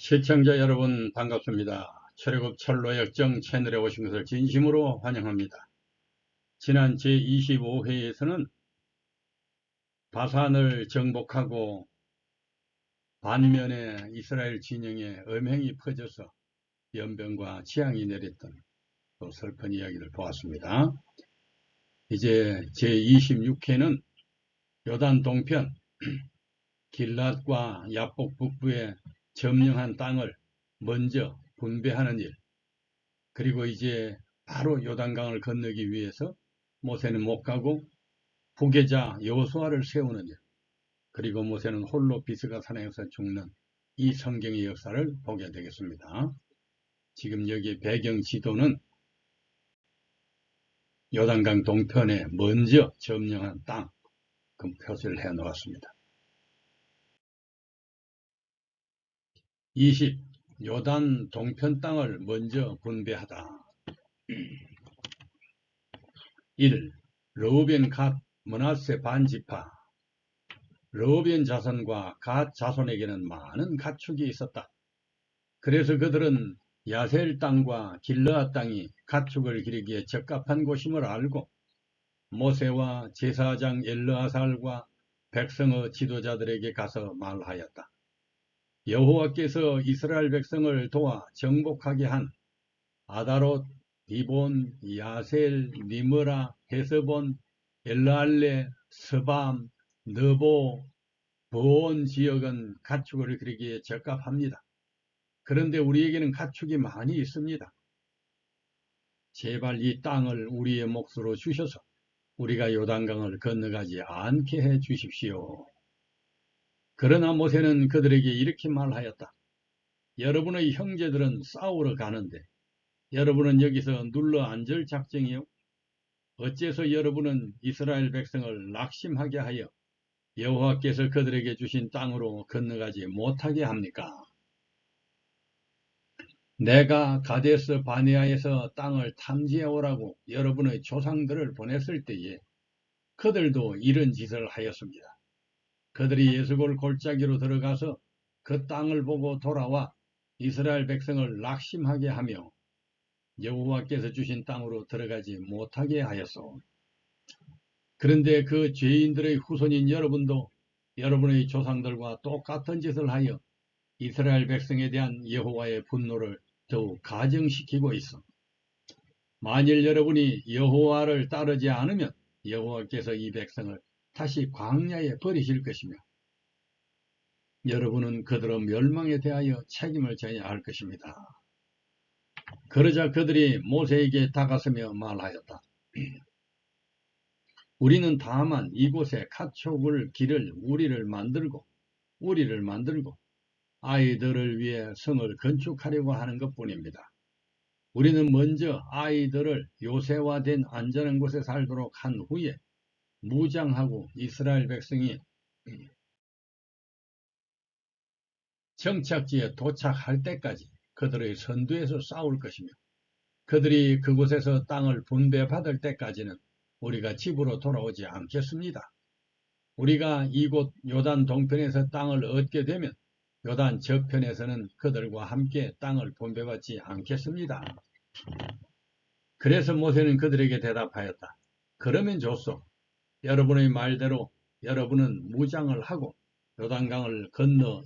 시청자 여러분 반갑습니다. 출애굽 철로역정 채널에 오신 것을 진심으로 환영합니다. 지난 제25회에서는 바산을 정복하고 반면에 이스라엘 진영에 음행이 퍼져서 연병과 재앙이 내렸던 또 슬픈 이야기를 보았습니다. 이제 제26회는 요단 동편 길랏과 야복 북부의 점령한 땅을 먼저 분배하는 일, 그리고 이제 바로 요단강을 건너기 위해서 모세는 못 가고 후계자 여호수아를 세우는 일, 그리고 모세는 홀로 비스가 산에서 죽는 이 성경의 역사를 보게 되겠습니다. 지금 여기 배경 지도는 요단강 동편에 먼저 점령한 땅, 그 표시를 해 놓았습니다. 20. 요단 동편 땅을 먼저 분배하다. 1. 르우벤, 갓, 므낫세 반지파. 르우벤 자손과 갓 자손에게는 많은 가축이 있었다. 그래서 그들은 야셀 땅과 길르앗 땅이 가축을 기르기에 적합한 곳임을 알고 모세와 제사장 엘르아살과 백성의 지도자들에게 가서 말하였다. 여호와께서 이스라엘 백성을 도와 정복하게 한 아다롯, 디본, 야셀, 니므라, 헤스본, 엘랄레, 스밤, 느보, 보온 지역은 가축을 기르기에 적합합니다. 그런데 우리에게는 가축이 많이 있습니다. 제발 이 땅을 우리의 몫으로 주셔서 우리가 요단강을 건너가지 않게 해 주십시오. 그러나 모세는 그들에게 이렇게 말하였다. 여러분의 형제들은 싸우러 가는데 여러분은 여기서 눌러 앉을 작정이요? 어째서 여러분은 이스라엘 백성을 낙심하게 하여 여호와께서 그들에게 주신 땅으로 건너가지 못하게 합니까? 내가 가데스 바네아에서 땅을 탐지해 오라고 여러분의 조상들을 보냈을 때에 그들도 이런 짓을 하였습니다. 그들이 예수골 골짜기로 들어가서 그 땅을 보고 돌아와 이스라엘 백성을 낙심하게 하며 여호와께서 주신 땅으로 들어가지 못하게 하였소. 그런데 그 죄인들의 후손인 여러분도 여러분의 조상들과 똑같은 짓을 하여 이스라엘 백성에 대한 여호와의 분노를 더욱 가정시키고 있어. 만일 여러분이 여호와를 따르지 않으면 여호와께서 이 백성을 다시 광야에 버리실 것이며 여러분은 그들의 멸망에 대하여 책임을 져야 할 것입니다. 그러자 그들이 모세에게 다가서며 말하였다. 우리는 다만 이곳에 가축을 기를 우리를 만들고 아이들을 위해 성을 건축하려고 하는 것뿐입니다. 우리는 먼저 아이들을 요새화된 안전한 곳에 살도록 한 후에 무장하고 이스라엘 백성이 정착지에 도착할 때까지 그들의 선두에서 싸울 것이며 그들이 그곳에서 땅을 분배받을 때까지는 우리가 집으로 돌아오지 않겠습니다. 우리가 이곳 요단 동편에서 땅을 얻게 되면 요단 저편에서는 그들과 함께 땅을 분배받지 않겠습니다. 그래서 모세는 그들에게 대답하였다. 그러면 좋소. 여러분의 말대로 여러분은 무장을 하고 요단강을 건너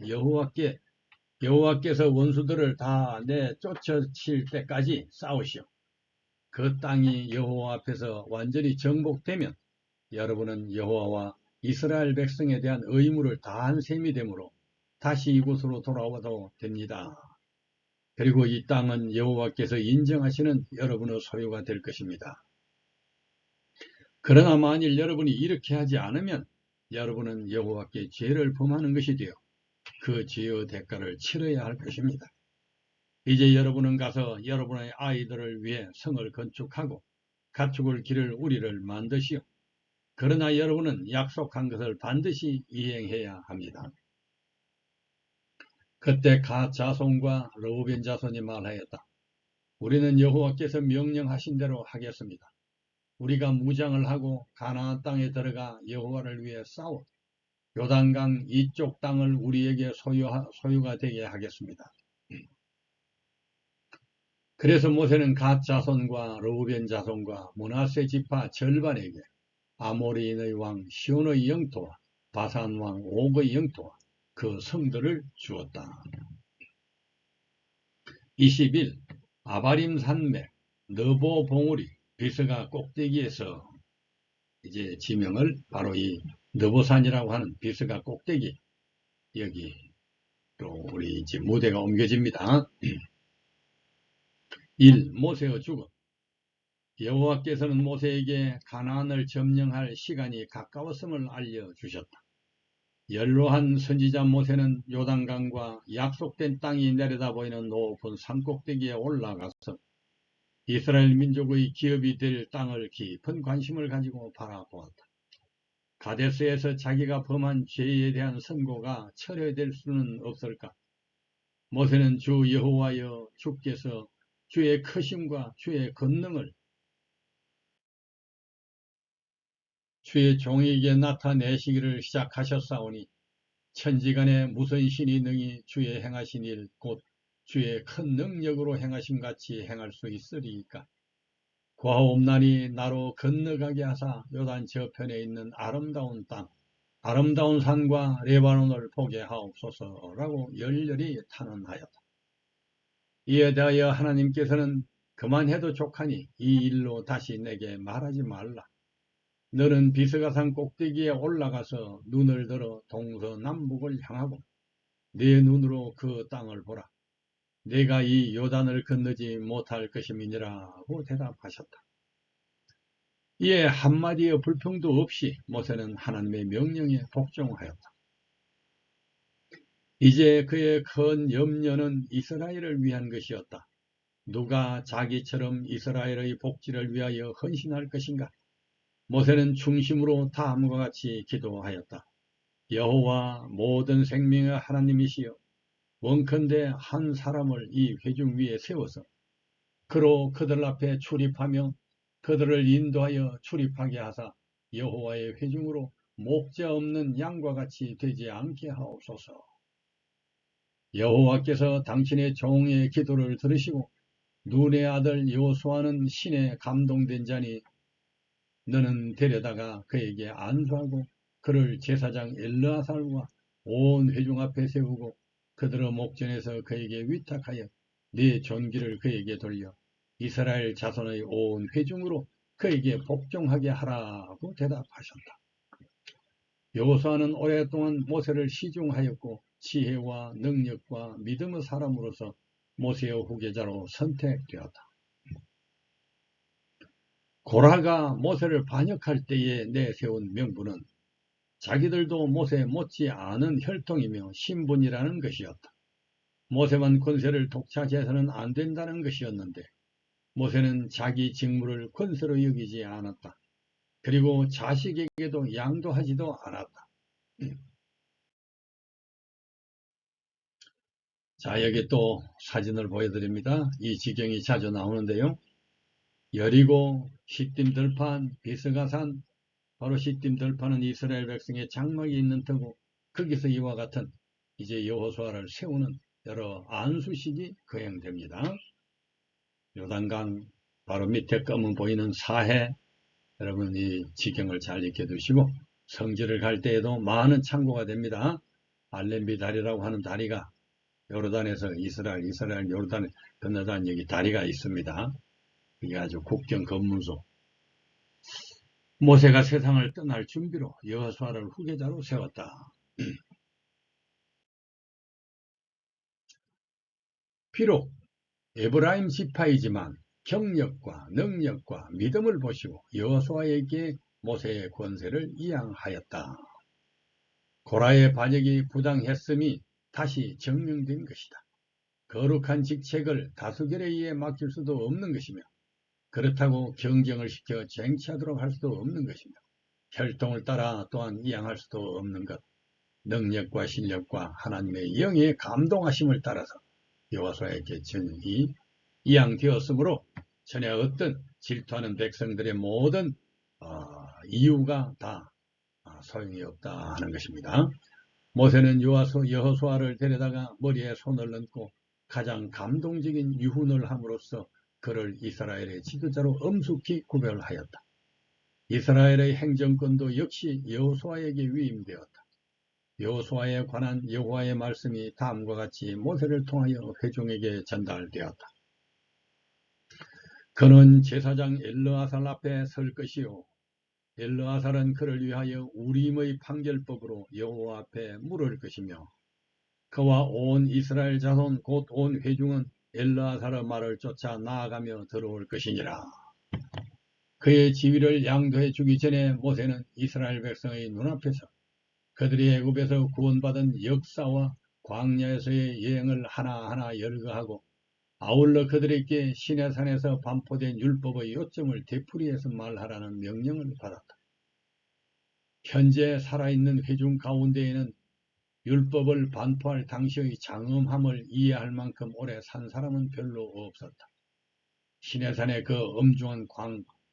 여호와께서 원수들을 다 내쫓아칠 때까지 싸우시오. 그 땅이 여호와 앞에서 완전히 정복되면 여러분은 여호와와 이스라엘 백성에 대한 의무를 다한 셈이 되므로 다시 이곳으로 돌아와도 됩니다. 그리고 이 땅은 여호와께서 인정하시는 여러분의 소유가 될 것입니다. 그러나 만일 여러분이 이렇게 하지 않으면 여러분은 여호와께 죄를 범하는 것이 되어 그 죄의 대가를 치러야 할 것입니다. 이제 여러분은 가서 여러분의 아이들을 위해 성을 건축하고 가축을 기를 우리를 만드시오. 그러나 여러분은 약속한 것을 반드시 이행해야 합니다. 그때 갓 자손과 르우벤 자손이 말하였다. 우리는 여호와께서 명령하신 대로 하겠습니다. 우리가 무장을 하고 가나안 땅에 들어가 여호와를 위해 싸워 요단강 이쪽 땅을 우리에게 소유가 되게 하겠습니다. 그래서 모세는 갓 자손과 르우벤 자손과 므낫세 지파 절반에게 아모리인의 왕 시온의 영토와 바산 왕 옥의 영토와 그 성들을 주었다. 21. 아바림 산맥 너보 봉우리 비스가 꼭대기에서 이제 지명을 바로 이 너보산이라고 하는 비스가 꼭대기 여기로 우리 이제 무대가 옮겨집니다. 1. 모세의 죽음. 여호와께서는 모세에게 가나안을 점령할 시간이 가까웠음을 알려주셨다. 연로한 선지자 모세는 요단강과 약속된 땅이 내려다 보이는 높은 산꼭대기에 올라가서 이스라엘 민족의 기업이 될 땅을 깊은 관심을 가지고 바라보았다. 가데스에서 자기가 범한 죄에 대한 선고가 철회될 수는 없을까? 모세는 주 여호와여 주께서 주의 크심과 주의 권능을 주의 종에게 나타내시기를 시작하셨사오니 천지간에 무슨 신이 능히 주의 행하신 일 곧 주의 큰 능력으로 행하심같이 행할 수 있으리이까. 과옵나니 나로 건너가게 하사 요단 저편에 있는 아름다운 땅 아름다운 산과 레바논을 보게 하옵소서라고 열렬히 탄원하였다. 이에 대하여 하나님께서는 그만해도 족하니 이 일로 다시 내게 말하지 말라. 너는 비스가산 꼭대기에 올라가서 눈을 들어 동서남북을 향하고 네 눈으로 그 땅을 보라. 내가 이 요단을 건너지 못할 것임이니라고 대답하셨다. 이에 한마디의 불평도 없이 모세는 하나님의 명령에 복종하였다. 이제 그의 큰 염려는 이스라엘을 위한 것이었다. 누가 자기처럼 이스라엘의 복지를 위하여 헌신할 것인가? 모세는 중심으로 다음과 같이 기도하였다. 여호와 모든 생명의 하나님이시여, 원컨대 한 사람을 이 회중 위에 세워서 그로 그들 앞에 출입하며 그들을 인도하여 출입하게 하사 여호와의 회중으로 목자 없는 양과 같이 되지 않게 하옵소서. 여호와께서 당신의 종의 기도를 들으시고 눈의 아들 여호수아는 신에 감동된 자니 너는 데려다가 그에게 안수하고 그를 제사장 엘르아살과 온 회중 앞에 세우고 그들의 목전에서 그에게 위탁하여 네 존귀를 그에게 돌려 이스라엘 자손의 온 회중으로 그에게 복종하게 하라고 대답하셨다. 여호수아는 오랫동안 모세를 시중하였고 지혜와 능력과 믿음의 사람으로서 모세의 후계자로 선택되었다. 고라가 모세를 반역할 때에 내세운 명분은 자기들도 모세 못지 않은 혈통이며 신분이라는 것이었다. 모세만 권세를 독차지해서는 안 된다는 것이었는데 모세는 자기 직무를 권세로 여기지 않았다. 그리고 자식에게도 양도하지도 않았다. 자, 여기 또 사진을 보여드립니다. 이 지경이 자주 나오는데요. 여리고, 시딤 들판, 비스가산, 바로 시딤 들판은 이스라엘 백성의 장막이 있는 터고 거기서 이와 같은 이제 여호수아를 세우는 여러 안수식이 거행됩니다. 요단강 바로 밑에 검은 보이는 사해, 여러분 이 지경을 잘 익혀두시고 성지를 갈 때에도 많은 참고가 됩니다. 알렘비 다리라고 하는 다리가 요르단에서 이스라엘 요르단에 건너다는 여기 다리가 있습니다. 이게 아주 국경 검문소. 모세가 세상을 떠날 준비로 여호수아를 후계자로 세웠다. 비록 에브라임 지파이지만 경력과 능력과 믿음을 보시고 여호수아에게 모세의 권세를 이양하였다. 고라의 반역이 부당했음이 다시 증명된 것이다. 거룩한 직책을 다수결에 의해 맡길 수도 없는 것이며 그렇다고 경쟁을 시켜 쟁취하도록 할 수도 없는 것이며 혈통을 따라 또한 이양할 수도 없는 것. 능력과 실력과 하나님의 영의 감동하심을 따라서 여호수아에게 전이 이양되었으므로 전에 어떤 질투하는 백성들의 모든 이유가 다 소용이 없다 하는 것입니다. 모세는 여호수아를 데려다가 머리에 손을 얹고 가장 감동적인 유훈을 함으로써 그를 이스라엘의 지도자로 엄숙히 구별하였다. 이스라엘의 행정권도 역시 여호수아에게 위임되었다. 여호수아에 관한 여호와의 말씀이 다음과 같이 모세를 통하여 회중에게 전달되었다. 그는 제사장 엘르아살 앞에 설 것이요 엘르아살은 그를 위하여 우림의 판결법으로 여호와 앞에 물을 것이며 그와 온 이스라엘 자손 곧 온 회중은 엘르아살의 말을 쫓아 나아가며 들어올 것이니라. 그의 지위를 양도해 주기 전에 모세는 이스라엘 백성의 눈앞에서 그들이 애굽에서 구원받은 역사와 광야에서의 여행을 하나하나 열거하고 아울러 그들에게 시내산에서 반포된 율법의 요점을 되풀이해서 말하라는 명령을 받았다. 현재 살아있는 회중 가운데에는 율법을 반포할 당시의 장엄함을 이해할 만큼 오래 산 사람은 별로 없었다. 시내산의 그 엄중한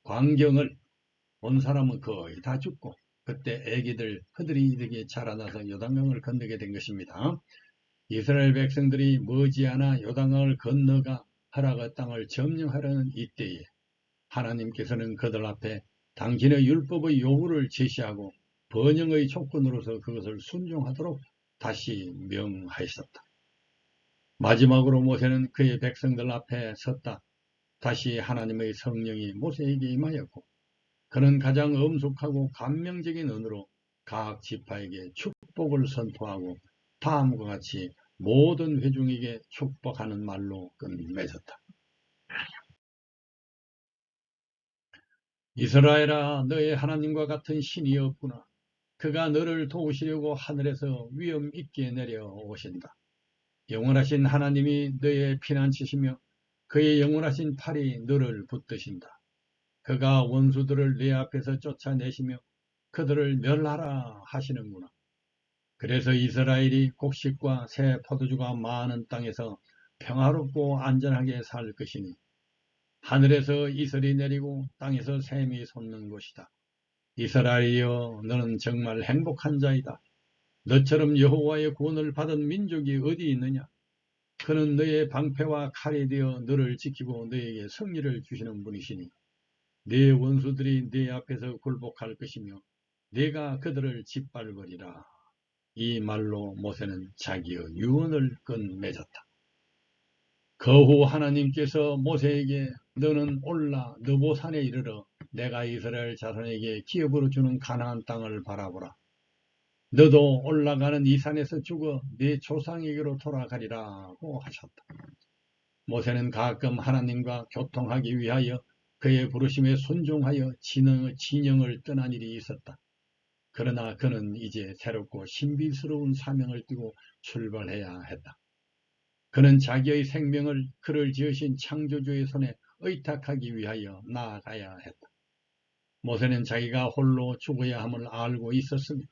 광경을 본 사람은 거의 다 죽고 그때 애기들 흐드리득이 자라나서 요단강을 건너게 된 것입니다. 이스라엘 백성들이 머지않아 요단강을 건너가 허락의 땅을 점령하려는 이때에 하나님께서는 그들 앞에 당신의 율법의 요구를 제시하고 번영의 조건으로서 그것을 순종하도록 다시 명하셨다. 마지막으로 모세는 그의 백성들 앞에 섰다. 다시 하나님의 성령이 모세에게 임하였고 그는 가장 엄숙하고 감명적인 언어로 각 지파에게 축복을 선포하고 다음과 같이 모든 회중에게 축복하는 말로 끝맺었다. 이스라엘아, 너의 하나님과 같은 신이 없구나. 그가 너를 도우시려고 하늘에서 위엄 있게 내려오신다. 영원하신 하나님이 너의 피난처시며 그의 영원하신 팔이 너를 붙드신다. 그가 원수들을 내 앞에서 쫓아내시며 그들을 멸하라 하시는구나. 그래서 이스라엘이 곡식과 새 포도주가 많은 땅에서 평화롭고 안전하게 살 것이니 하늘에서 이슬이 내리고 땅에서 샘이 솟는 곳이다. 이스라엘이여, 너는 정말 행복한 자이다. 너처럼 여호와의 구원을 받은 민족이 어디 있느냐? 그는 너의 방패와 칼이 되어 너를 지키고 너에게 승리를 주시는 분이시니 네 원수들이 네 앞에서 굴복할 것이며 네가 그들을 짓밟으리라. 이 말로 모세는 자기의 유언을 끝맺었다. 그 후 하나님께서 모세에게 너는 올라 느보산에 이르러 내가 이스라엘 자손에게 기업으로 주는 가나안 땅을 바라보라. 너도 올라가는 이 산에서 죽어 네 조상에게로 돌아가리라고 하셨다. 모세는 가끔 하나님과 교통하기 위하여 그의 부르심에 순종하여 진영을 떠난 일이 있었다. 그러나 그는 이제 새롭고 신비스러운 사명을 띠고 출발해야 했다. 그는 자기의 생명을 그를 지으신 창조주의 손에 의탁하기 위하여 나아가야 했다. 모세는 자기가 홀로 죽어야 함을 알고 있었으며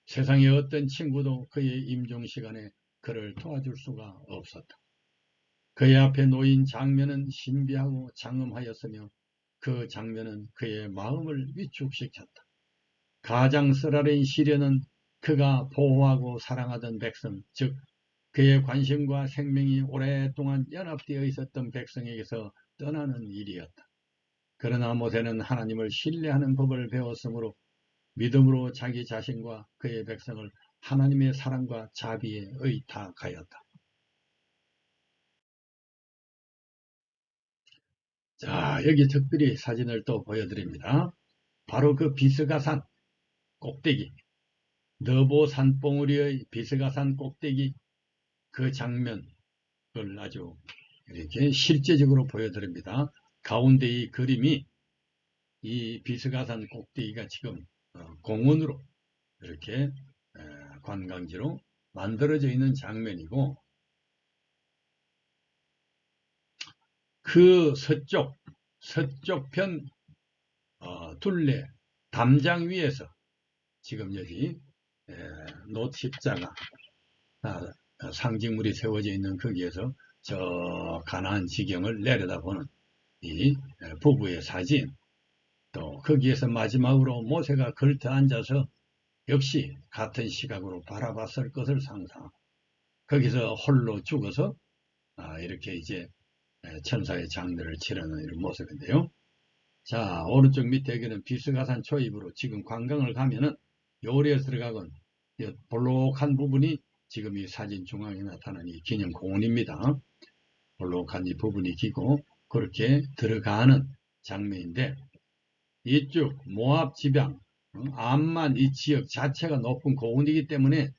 세상의 어떤 친구도 그의 임종시간에 그를 도와줄 수가 없었다. 그의 앞에 놓인 장면은 신비하고 장엄하였으며 그 장면은 그의 마음을 위축시켰다. 가장 쓰라린 시련은 그가 보호하고 사랑하던 백성, 즉 그의 관심과 생명이 오랫동안 연합되어 있었던 백성에게서 떠나는 일이었다. 그러나 모세는 하나님을 신뢰하는 법을 배웠으므로 믿음으로 자기 자신과 그의 백성을 하나님의 사랑과 자비에 의탁하였다. 자, 여기 특별히 사진을 또 보여드립니다. 바로 그 비스가산 꼭대기, 너보 산봉우리의 비스가산 꼭대기 그 장면을 아주 이렇게 실제적으로 보여드립니다. 가운데 이 그림이 이 비스가산 꼭대기가 지금 공원으로 이렇게 관광지로 만들어져 있는 장면이고 그 서쪽편 둘레 담장 위에서 지금 여기 놋 십자가 상징물이 세워져 있는 거기에서 저 가나안 지경을 내려다보는 이 부부의 사진, 또 거기에서 마지막으로 모세가 걸터 앉아서 역시 같은 시각으로 바라봤을 것을 상상하고 거기서 홀로 죽어서 이렇게 이제 천사의 장례를 치르는 이런 모습인데요. 자, 오른쪽 밑에 여기는 비스가산 초입으로 지금 관광을 가면은 요리에서 들어가건 볼록한 부분이 지금 이 사진 중앙에 나타나는 이 기념공원입니다. 볼록한 이 부분이 기고 그렇게 들어가는 장면인데, 이쪽 모압 지방 암만 이 지역 자체가 높은 고원이기 때문에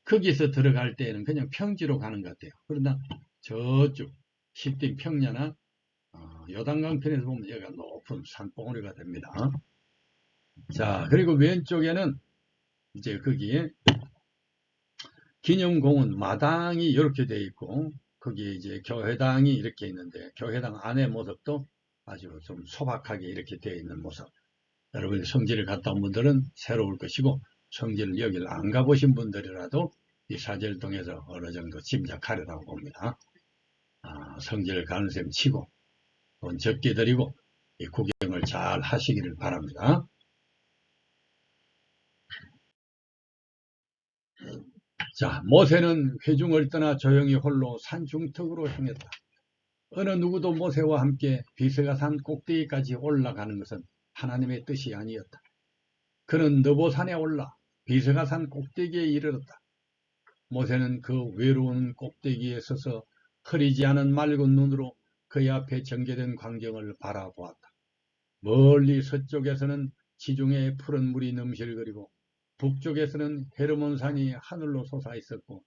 거기서 들어갈 때에는 그냥 평지로 가는 것 같아요. 그러나 저쪽 십딩 평야나 요단강 편에서 보면 여기가 높은 산봉우리가 됩니다. 자, 그리고 왼쪽에는 이제 거기에 기념공원 마당이 이렇게 되어 있고, 거기에 이제 교회당이 이렇게 있는데, 교회당 안의 모습도 아주 좀 소박하게 이렇게 되어 있는 모습. 여러분이 성지를 갔다 온 분들은 새로울 것이고, 성지를 여기를 안 가보신 분들이라도 이 사진을 통해서 어느 정도 짐작하려고 봅니다. 성지를 가는 셈 치고 돈 적게 드리고 이 구경을 잘 하시기를 바랍니다. 자, 모세는 회중을 떠나 조용히 홀로 산 중턱으로 향했다. 어느 누구도 모세와 함께 비스가산 꼭대기까지 올라가는 것은 하나님의 뜻이 아니었다. 그는 느보산에 올라 비스가산 꼭대기에 이르렀다. 모세는 그 외로운 꼭대기에 서서 흐리지 않은 맑은 눈으로 그의 앞에 전개된 광경을 바라보았다. 멀리 서쪽에서는 지중해의 푸른 물이 넘실거리고 북쪽에서는 헤르몬산이 하늘로 솟아 있었고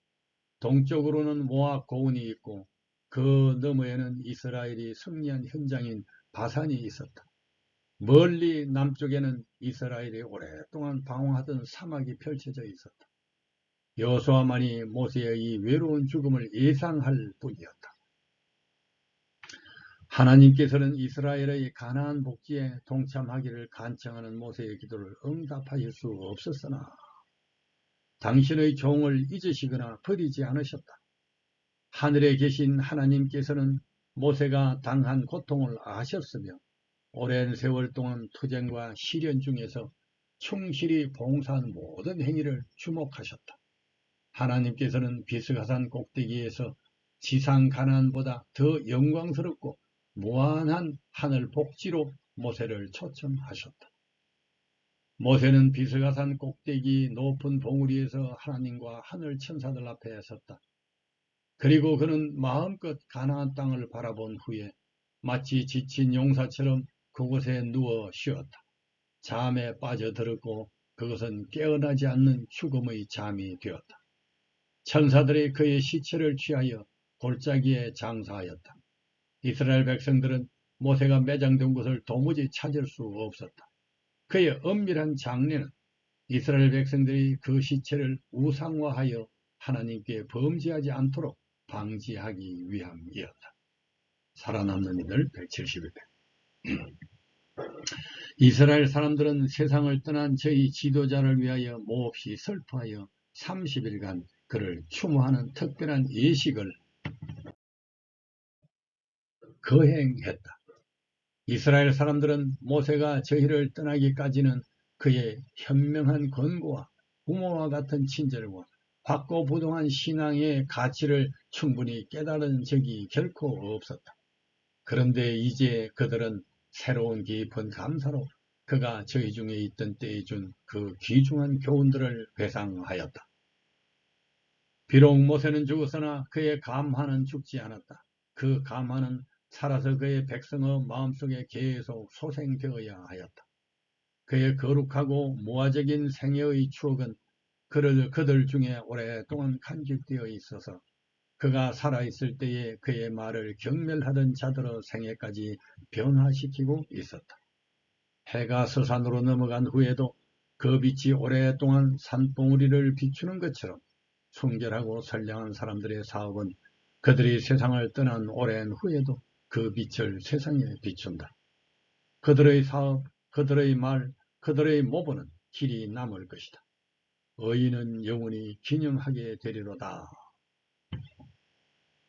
동쪽으로는 모압 고원이 있고 그 너머에는 이스라엘이 승리한 현장인 바산이 있었다. 멀리 남쪽에는 이스라엘이 오랫동안 방황하던 사막이 펼쳐져 있었다. 여호수아만이 모세의 이 외로운 죽음을 예상할 뿐이었다. 하나님께서는 이스라엘의 가나안 복지에 동참하기를 간청하는 모세의 기도를 응답하실 수 없었으나 당신의 종을 잊으시거나 버리지 않으셨다. 하늘에 계신 하나님께서는 모세가 당한 고통을 아셨으며 오랜 세월 동안 투쟁과 시련 중에서 충실히 봉사한 모든 행위를 주목하셨다. 하나님께서는 비스가산 꼭대기에서 지상 가나안보다 더 영광스럽고 무한한 하늘 복지로 모세를 초청하셨다. 모세는 비스가산 꼭대기 높은 봉우리에서 하나님과 하늘 천사들 앞에 섰다. 그리고 그는 마음껏 가나안 땅을 바라본 후에 마치 지친 용사처럼 그곳에 누워 쉬었다. 잠에 빠져들었고 그것은 깨어나지 않는 죽음의 잠이 되었다. 천사들이 그의 시체를 취하여 골짜기에 장사하였다. 이스라엘 백성들은 모세가 매장된 곳을 도무지 찾을 수 없었다. 그의 엄밀한 장례는 이스라엘 백성들이 그 시체를 우상화하여 하나님께 범죄하지 않도록 방지하기 위함이었다. 살아남는 이들 171편. 이스라엘 사람들은 세상을 떠난 저희 지도자를 위하여 몹시 슬퍼하여 30일간 그를 추모하는 특별한 예식을 거행했다. 이스라엘 사람들은 모세가 저희를 떠나기까지는 그의 현명한 권고와 부모와 같은 친절과 확고부동한 신앙의 가치를 충분히 깨달은 적이 결코 없었다. 그런데 이제 그들은 새로운 깊은 감사로 그가 저희 중에 있던 때에 준 그 귀중한 교훈들을 회상하였다. 비록 모세는 죽었으나 그의 감화는 죽지 않았다. 그 감화는 살아서 그의 백성의 마음속에 계속 소생되어야 하였다. 그의 거룩하고 무화적인 생애의 추억은 그들 중에 오랫동안 간직되어 있어서 그가 살아있을 때에 그의 말을 경멸하던 자들의 생애까지 변화시키고 있었다. 해가 서산으로 넘어간 후에도 그 빛이 오랫동안 산봉우리를 비추는 것처럼 순결하고 선량한 사람들의 사업은 그들이 세상을 떠난 오랜 후에도 그 빛을 세상에 비춘다. 그들의 사업, 그들의 말, 그들의 모범은 길이 남을 것이다. 의인은 영원히 기념하게 되리로다.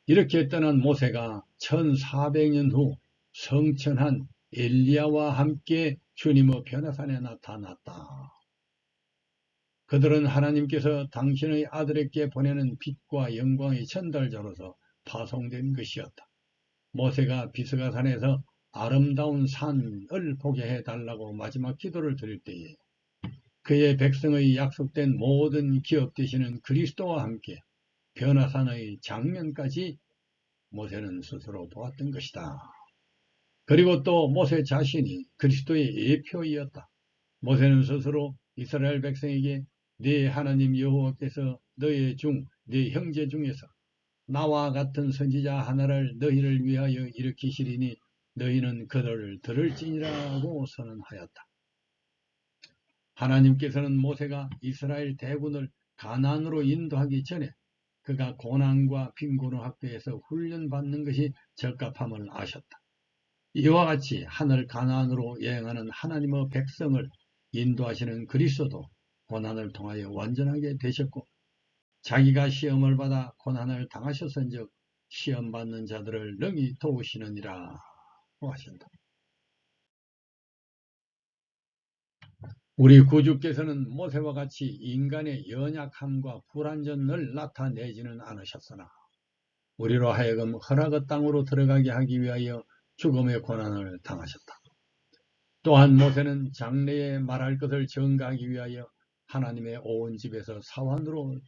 이렇게 떠난 모세가 1400년 후 성천한 엘리야와 함께 주님의 변화산에 나타났다. 그들은 하나님께서 당신의 아들에게 보내는 빛과 영광의 전달자로서 파송된 것이었다. 모세가 비스가산에서 아름다운 산을 보게 해달라고 마지막 기도를 드릴 때에 그의 백성의 약속된 모든 기업 되시는 그리스도와 함께 변화산의 장면까지 모세는 스스로 보았던 것이다. 그리고 또 모세 자신이 그리스도의 예표이었다. 모세는 스스로 이스라엘 백성에게 네 하나님 여호와께서 네 형제 중에서 나와 같은 선지자 하나를 너희를 위하여 일으키시리니 너희는 그들을 들을지니라고 선언하였다. 하나님께서는 모세가 이스라엘 대군을 가나안으로 인도하기 전에 그가 고난과 빈곤의 학교에서 훈련받는 것이 적합함을 아셨다. 이와 같이 하늘 가나안으로 여행하는 하나님의 백성을 인도하시는 그리스도도 고난을 통하여 완전하게 되셨고 자기가 시험을 받아 고난을 당하셨은즉 시험받는 자들을 능히 도우시느니라 하신다. 우리 구주께서는 모세와 같이 인간의 연약함과 불완전을 나타내지는 않으셨으나 우리로 하여금 허락의 땅으로 들어가게 하기 위하여 죽음의 고난을 당하셨다. 또한 모세는 장래에 말할 것을 전가하기 위하여 하나님의 온 집에서 사환으로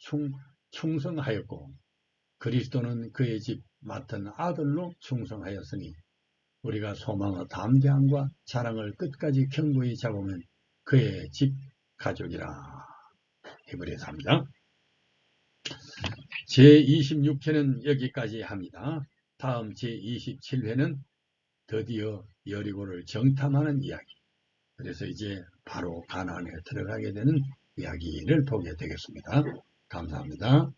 충성하였고 그리스도는 그의 집 맡은 아들로 충성하였으니 우리가 소망의 담대함과 자랑을 끝까지 견고히 잡으면 그의 집 가족이라. 히브리서 3장 제26회는 여기까지 합니다. 다음 제27회는 드디어 여리고를 정탐하는 이야기. 그래서 이제 바로 가나안에 들어가게 되는 이야기를 보게 되겠습니다. 감사합니다.